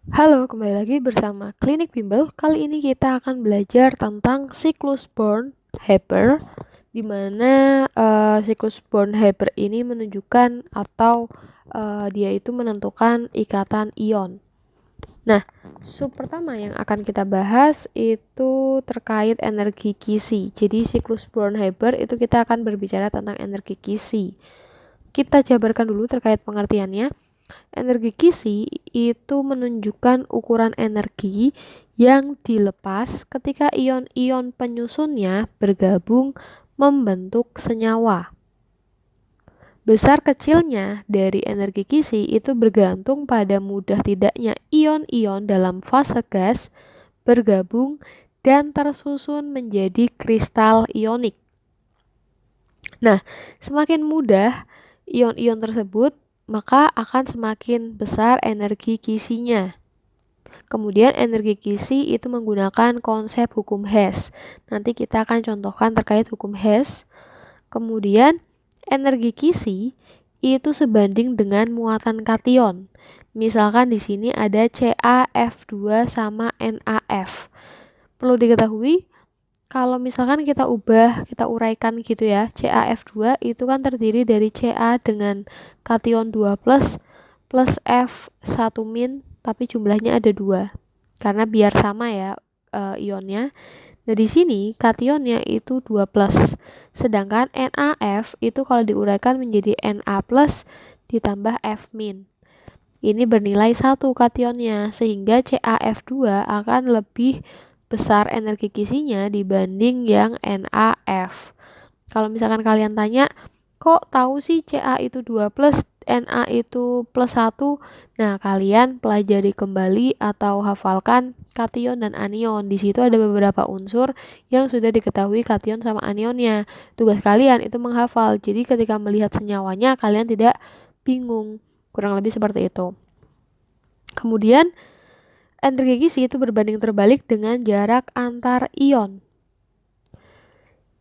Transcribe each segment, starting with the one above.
Halo, kembali lagi bersama Klinik Bimbel. Kali ini kita akan belajar tentang siklus Born-Haber, di mana siklus Born-Haber ini menunjukkan atau dia itu menentukan ikatan ion. Nah, sub pertama yang akan kita bahas itu terkait energi Kisi. Jadi siklus Born-Haber itu kita akan berbicara tentang energi Kisi. Kita jabarkan dulu terkait pengertiannya. Energi Kisi itu menunjukkan ukuran energi yang dilepas ketika ion-ion penyusunnya bergabung membentuk senyawa. Besar kecilnya dari energi Kisi itu bergantung pada mudah tidaknya ion-ion dalam fase gas bergabung dan tersusun menjadi kristal ionik. Nah, semakin mudah ion-ion tersebut, maka akan semakin besar energi Kisinya. Kemudian energi Kisi itu menggunakan konsep hukum Hess. Nanti kita akan contohkan terkait hukum Hess. Kemudian energi Kisi itu sebanding dengan muatan kation. Misalkan di sini ada CaF2 sama NaF. Perlu diketahui kalau misalkan kita uraikan gitu ya, CaF2 itu kan terdiri dari Ca dengan kation 2 plus F1 tapi jumlahnya ada 2. Karena biar sama ya ionnya. Nah, di sini kationnya itu 2 plus. Sedangkan NaF itu kalau diuraikan menjadi Na plus ditambah F min. Ini bernilai 1 kationnya, sehingga CaF2 akan lebih besar energi Kisinya dibanding yang NaF. Kalau misalkan kalian tanya, kok tahu sih Ca itu 2 plus, Na itu plus 1? Nah, kalian pelajari kembali atau hafalkan kation dan anion. Di situ ada beberapa unsur yang sudah diketahui kation sama anionnya. Tugas kalian itu menghafal. Jadi ketika melihat senyawanya, kalian tidak bingung. Kurang lebih seperti itu. Kemudian, energi Kisi itu berbanding terbalik dengan jarak antar ion.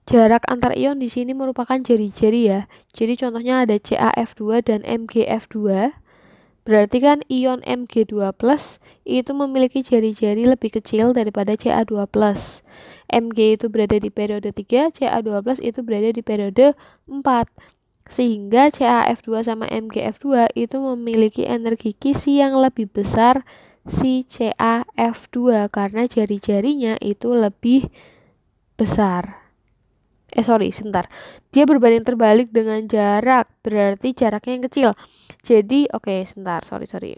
Jarak antar ion di sini merupakan jari-jari ya. Jadi contohnya ada CaF2 dan MgF2. Berarti kan ion Mg2+ itu memiliki jari-jari lebih kecil daripada Ca2+. Mg itu berada di periode 3, Ca2+ itu berada di periode 4. Sehingga CaF2 sama MgF2 itu memiliki energi Kisi yang lebih besar si CaF2 karena jari-jarinya itu lebih besar. Sebentar. Dia berbanding terbalik dengan jarak, berarti jaraknya yang kecil. Jadi, sebentar, sorry.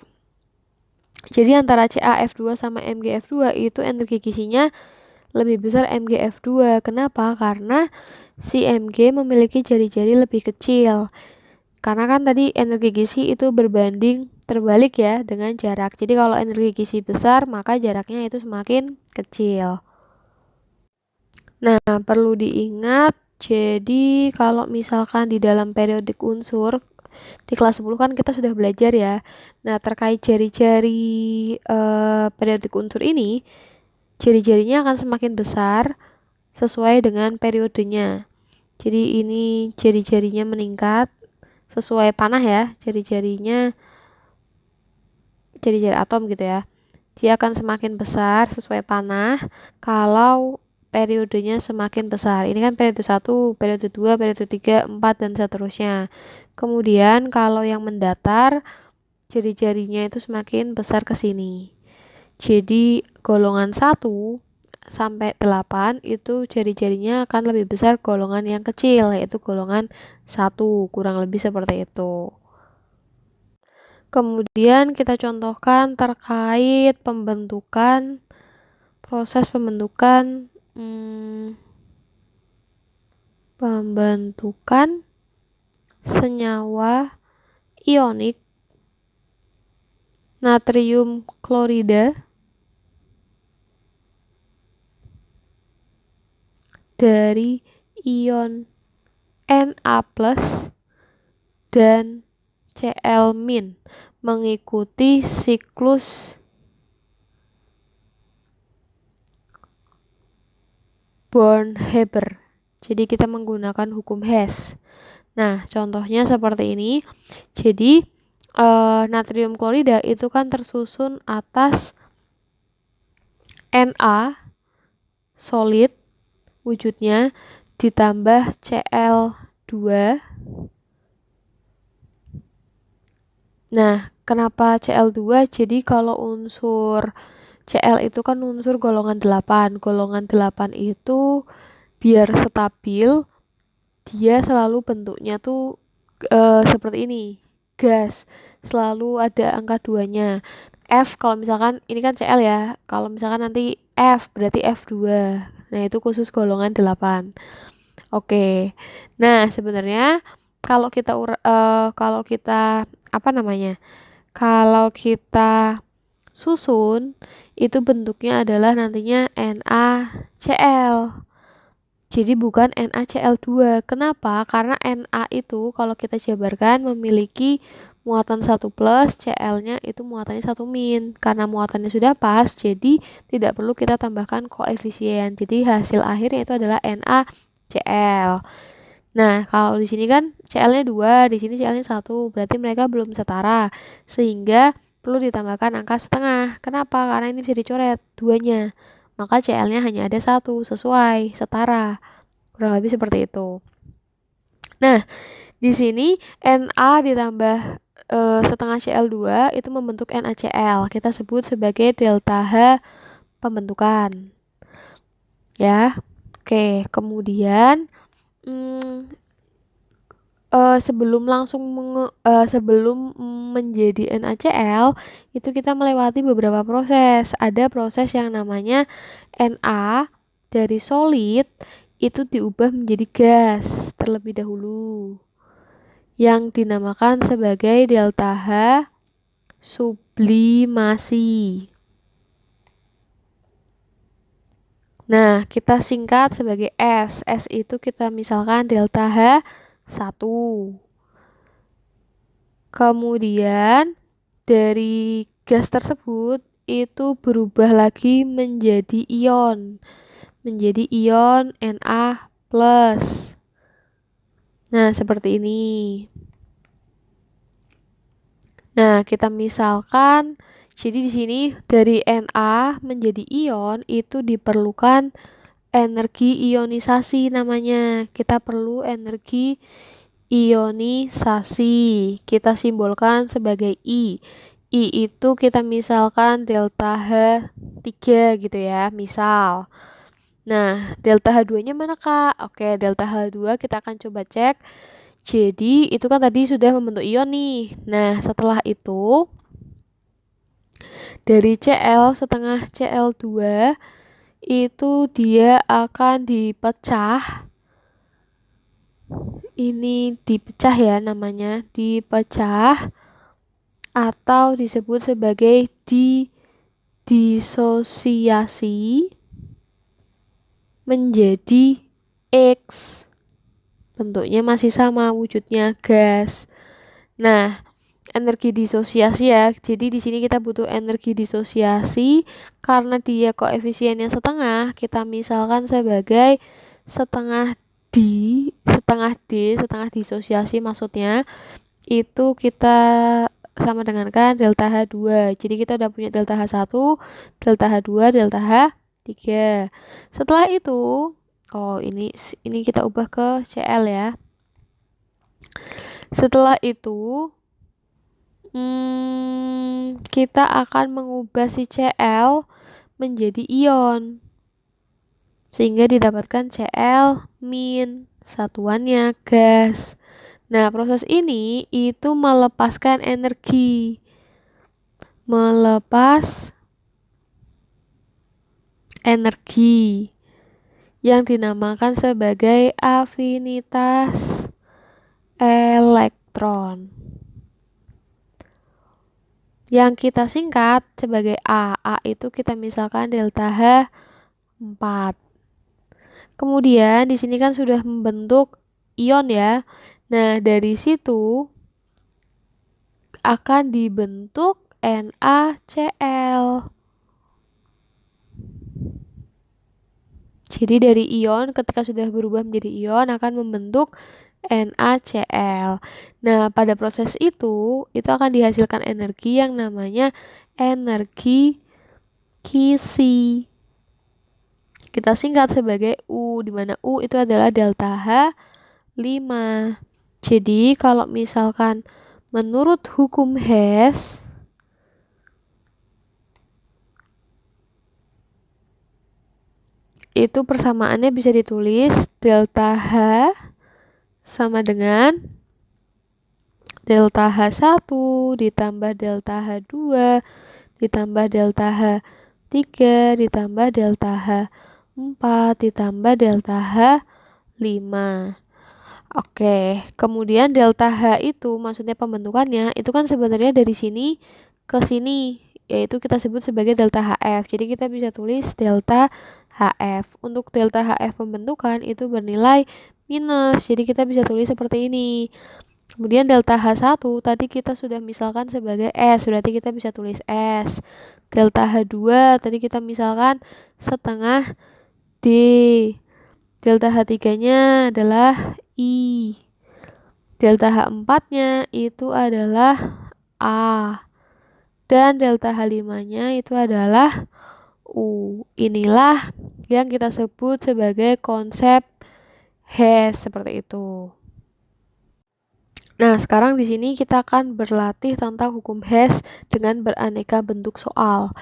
Jadi antara CaF2 sama MgF2 itu energi Kisinya lebih besar MgF2. Kenapa? Karena si Mg memiliki jari-jari lebih kecil. Karena kan tadi energi Kisi itu berbanding terbalik ya dengan jarak. Jadi kalau energi Kisi besar, maka jaraknya itu semakin kecil. Nah, perlu diingat, jadi kalau misalkan di dalam periodik unsur, di kelas 10 kan kita sudah belajar ya. Nah, terkait jari-jari periodik unsur ini, jari-jarinya akan semakin besar sesuai dengan periodenya. Jadi ini jari-jarinya meningkat sesuai panah ya, jari-jari atom gitu ya. Dia akan semakin besar sesuai panah kalau periodenya semakin besar. Ini kan periode 1, periode 2, periode 3, 4, dan seterusnya. Kemudian kalau yang mendatar, jari-jarinya itu semakin besar ke sini. Jadi golongan 1 sampai 8 itu jari-jarinya akan lebih besar golongan yang kecil, yaitu golongan 1, kurang lebih seperti itu. Kemudian kita contohkan terkait proses pembentukan senyawa ionik natrium klorida dari ion Na+ dan Cl- mengikuti siklus Born-Haber. Jadi kita menggunakan hukum Hess. Nah, contohnya seperti ini. Jadi natrium klorida itu kan tersusun atas Na solid wujudnya ditambah Cl2. Nah, kenapa Cl2? Jadi kalau unsur Cl itu kan unsur golongan 8. Golongan 8 itu biar stabil, dia selalu bentuknya tuh seperti ini, gas. Selalu ada angka 2-nya. F kalau misalkan ini kan Cl ya. Kalau misalkan nanti F berarti F2. Nah, itu khusus golongan 8. Oke. Nah, sebenarnya kalau kita kalau kita apa namanya? Kalau kita susun itu bentuknya adalah nantinya NaCl. Jadi bukan NaCl2. Kenapa? Karena Na itu kalau kita jabarkan memiliki muatan 1 plus, Cl-nya itu muatannya 1 min. Karena muatannya sudah pas, jadi tidak perlu kita tambahkan koefisien. Jadi hasil akhirnya itu adalah NaCl. Nah, kalau di sini kan Cl-nya 2, di sini Cl-nya 1, berarti mereka belum setara. Sehingga perlu ditambahkan angka setengah. Kenapa? Karena ini bisa dicoret 2-nya. Maka Cl-nya hanya ada 1, sesuai, setara. Kurang lebih seperti itu. Nah, di sini Na ditambah setengah Cl2 itu membentuk NaCl. Kita sebut sebagai delta H pembentukan. Ya. Oke, kemudian sebelum menjadi NaCl itu kita melewati beberapa proses. Ada proses yang namanya Na dari solid itu diubah menjadi gas terlebih dahulu, yang dinamakan sebagai delta H sublimasi. Nah, kita singkat sebagai S. S itu kita misalkan delta H1. Kemudian dari gas tersebut itu berubah lagi menjadi ion. Menjadi ion Na+. Nah, seperti ini. Nah, kita misalkan jadi di sini dari Na menjadi ion itu diperlukan energi ionisasi namanya. Kita perlu energi ionisasi. Kita simbolkan sebagai I. I itu kita misalkan delta H3 gitu ya, misal. Nah, delta H2-nya mana, Kak? Oke, delta H2 kita akan coba cek. Jadi, itu kan tadi sudah membentuk ion nih. Nah, setelah itu, dari Cl setengah Cl2, itu dia akan dipecah. Ini dipecah ya namanya, dipecah atau disebut sebagai disosiasi menjadi X. Bentuknya masih sama, wujudnya gas. Nah, energi disosiasi ya. Jadi di sini kita butuh energi disosiasi karena dia koefisiennya setengah, kita misalkan sebagai setengah setengah disosiasi maksudnya itu kita sama dengan kan delta H2. Jadi kita udah punya delta H1, delta H2, delta H3. Setelah itu, ini kita ubah ke Cl ya. Setelah itu kita akan mengubah si Cl menjadi ion. Sehingga didapatkan Cl-, satuannya gas. Nah, proses ini itu melepaskan energi. Melepas energi yang dinamakan sebagai afinitas elektron. Yang kita singkat sebagai A. A itu kita misalkan delta H4. Kemudian di sini kan sudah membentuk ion ya. Nah, dari situ akan dibentuk NaCl. Jadi dari ion ketika sudah berubah menjadi ion akan membentuk NaCl. Nah, pada proses itu akan dihasilkan energi yang namanya energi kisi. Kita singkat sebagai U, di mana U itu adalah delta H5. Jadi, kalau misalkan menurut hukum Hess, itu persamaannya bisa ditulis delta H sama dengan delta H1 ditambah delta H2 ditambah delta H3 ditambah delta H4 ditambah delta H5. Oke, kemudian delta H itu maksudnya pembentukannya itu kan sebenarnya dari sini ke sini, yaitu kita sebut sebagai delta HF. Jadi kita bisa tulis delta HF. Untuk delta HF pembentukan itu bernilai minus. Jadi kita bisa tulis seperti ini. Kemudian delta H1 tadi kita sudah misalkan sebagai S, berarti kita bisa tulis S. Delta H2 tadi kita misalkan setengah D. Delta H3-nya adalah I. Delta H4-nya itu adalah A. Dan delta H5-nya itu adalah U. Inilah yang kita sebut sebagai konsep Hess, seperti itu. Nah, sekarang di sini kita akan berlatih tentang hukum Hess dengan beraneka bentuk soal.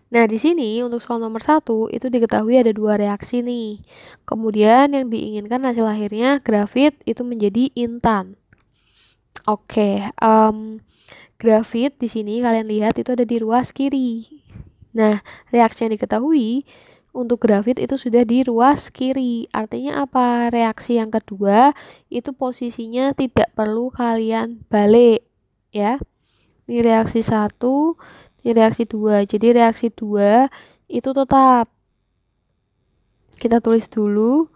Nah, di sini untuk soal nomor 1 itu diketahui ada 2 reaksi nih. Kemudian yang diinginkan hasil akhirnya grafit itu menjadi intan. Oke, grafit di sini kalian lihat itu ada di ruas kiri. Nah, reaksi yang diketahui untuk grafit itu sudah di ruas kiri. Artinya apa? Reaksi yang kedua itu posisinya tidak perlu kalian balik, ya. Ini reaksi 1, ini reaksi 2. Jadi reaksi 2 itu tetap. Kita tulis dulu.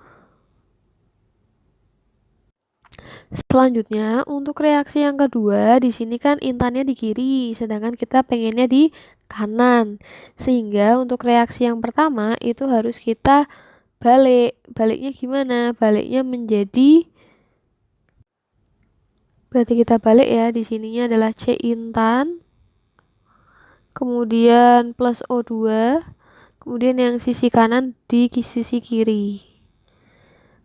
Selanjutnya, untuk reaksi yang kedua, di sini kan intannya di kiri, sedangkan kita pengennya di kanan. Sehingga untuk reaksi yang pertama itu harus kita balik. Baliknya gimana? Baliknya menjadi, berarti kita balik ya, di sininya adalah C intan, kemudian plus O2, kemudian yang sisi kanan di sisi kiri.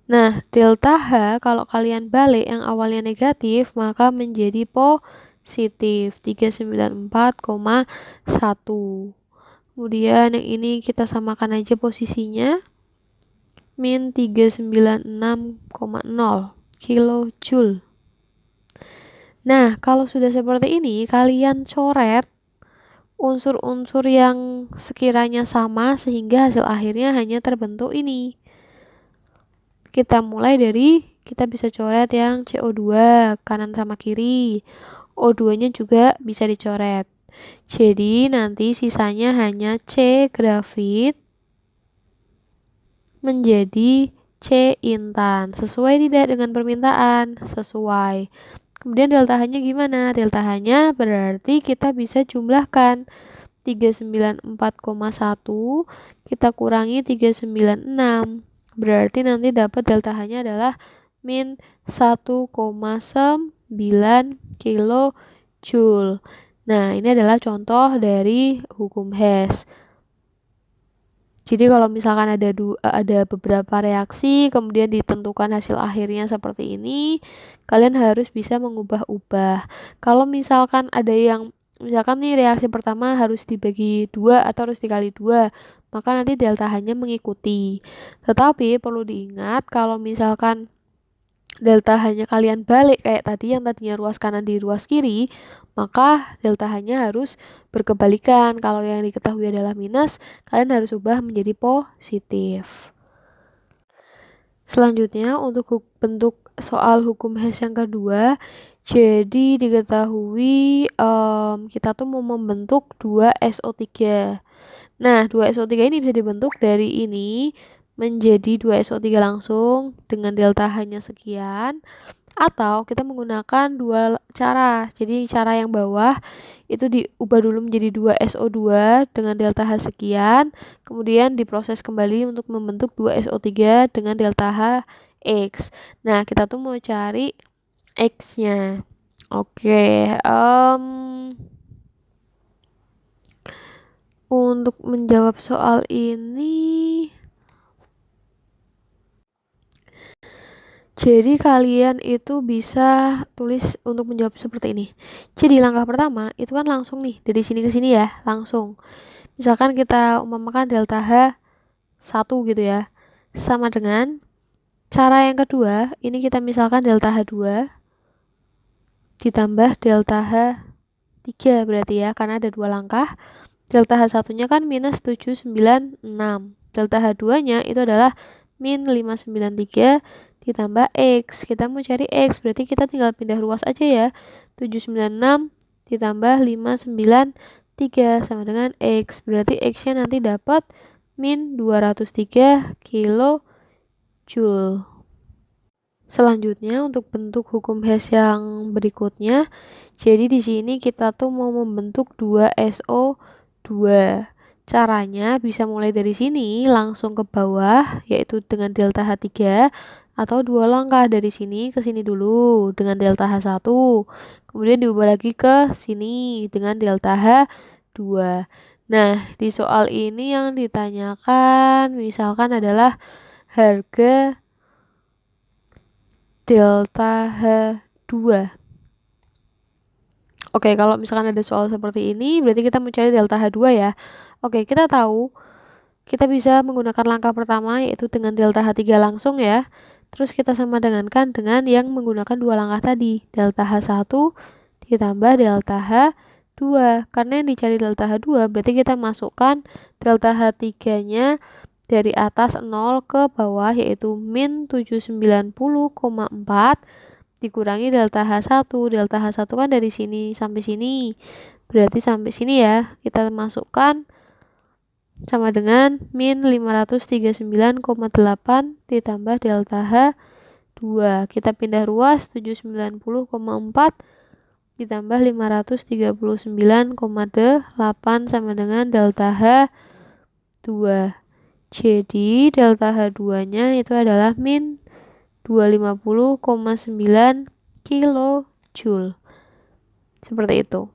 Nah, delta H kalau kalian balik yang awalnya negatif, maka menjadi positif 394,1. Kemudian yang ini kita samakan aja posisinya, min 396,0 kilojoule. Nah, kalau sudah seperti ini, kalian coret unsur-unsur yang sekiranya sama sehingga hasil akhirnya hanya terbentuk ini. Kita mulai dari, kita bisa coret yang CO2 kanan sama kiri. O2-nya juga bisa dicoret. Jadi nanti sisanya hanya C grafit menjadi C intan. Sesuai tidak dengan permintaan? Sesuai. Kemudian delta H-nya gimana? Delta H-nya berarti kita bisa jumlahkan 394,1 kita kurangi 396. Berarti nanti dapat delta H-nya adalah min 1,9 kilojoule. Nah, ini adalah contoh dari hukum Hess. Jadi kalau misalkan ada beberapa reaksi, kemudian ditentukan hasil akhirnya seperti ini, kalian harus bisa mengubah-ubah. Kalau misalkan ada yang, misalkan nih reaksi pertama harus dibagi 2 atau harus dikali 2, maka nanti delta H-nya mengikuti. Tetapi perlu diingat kalau misalkan delta H-nya kalian balik kayak tadi yang tadinya ruas kanan di ruas kiri, maka delta H-nya harus berkebalikan. Kalau yang diketahui adalah minus, kalian harus ubah menjadi positif. Selanjutnya untuk bentuk soal hukum Hess yang kedua, jadi diketahui kita tuh mau membentuk 2 SO3. Nah, 2 SO3 ini bisa dibentuk dari ini menjadi 2 SO3 langsung dengan delta H-nya sekian, atau kita menggunakan 2 cara. Jadi cara yang bawah itu diubah dulu menjadi 2 SO2 dengan delta H sekian, kemudian diproses kembali untuk membentuk 2 SO3 dengan delta H X. Nah, kita tuh mau cari X-nya. Oke, untuk menjawab soal ini, jadi kalian itu bisa tulis untuk menjawab seperti ini. Jadi langkah pertama itu kan langsung nih dari sini ke sini ya, langsung. Misalkan kita umpamakan delta H 1 gitu ya. Sama dengan cara yang kedua, ini kita misalkan delta H2 ditambah delta H3 berarti ya, karena ada 2 langkah. Delta H1-nya kan minus 796. Delta H2-nya itu adalah min 593 ditambah X. Kita mau cari X, berarti kita tinggal pindah ruas aja ya. 796 ditambah 593 sama dengan X. Berarti X-nya nanti dapat min 203 kilojoule. Selanjutnya untuk bentuk hukum Hess yang berikutnya, jadi di sini kita tuh mau membentuk 2SO2. Caranya bisa mulai dari sini langsung ke bawah, yaitu dengan delta H3, atau 2 langkah dari sini ke sini dulu dengan delta H1. Kemudian diubah lagi ke sini dengan delta H2. Nah, di soal ini yang ditanyakan misalkan adalah harga delta H2. Oke, kalau misalkan ada soal seperti ini, berarti kita mencari delta H2 ya. Oke, kita tahu kita bisa menggunakan langkah pertama yaitu dengan delta H3 langsung ya. Terus kita sama dengankan dengan yang menggunakan 2 langkah tadi, delta H1 ditambah delta H2. Karena yang dicari delta H2 berarti kita masukkan delta H3-nya dari atas 0 ke bawah yaitu min 790,4 dikurangi delta H1. Delta H1 kan dari sini sampai sini. Berarti sampai sini ya. Kita masukkan sama dengan min 539,8 ditambah delta H2. Kita pindah ruas 790,4 ditambah 539,8 sama dengan delta H2. Jadi delta H2-nya itu adalah min 250,9 kilojoule. Seperti itu.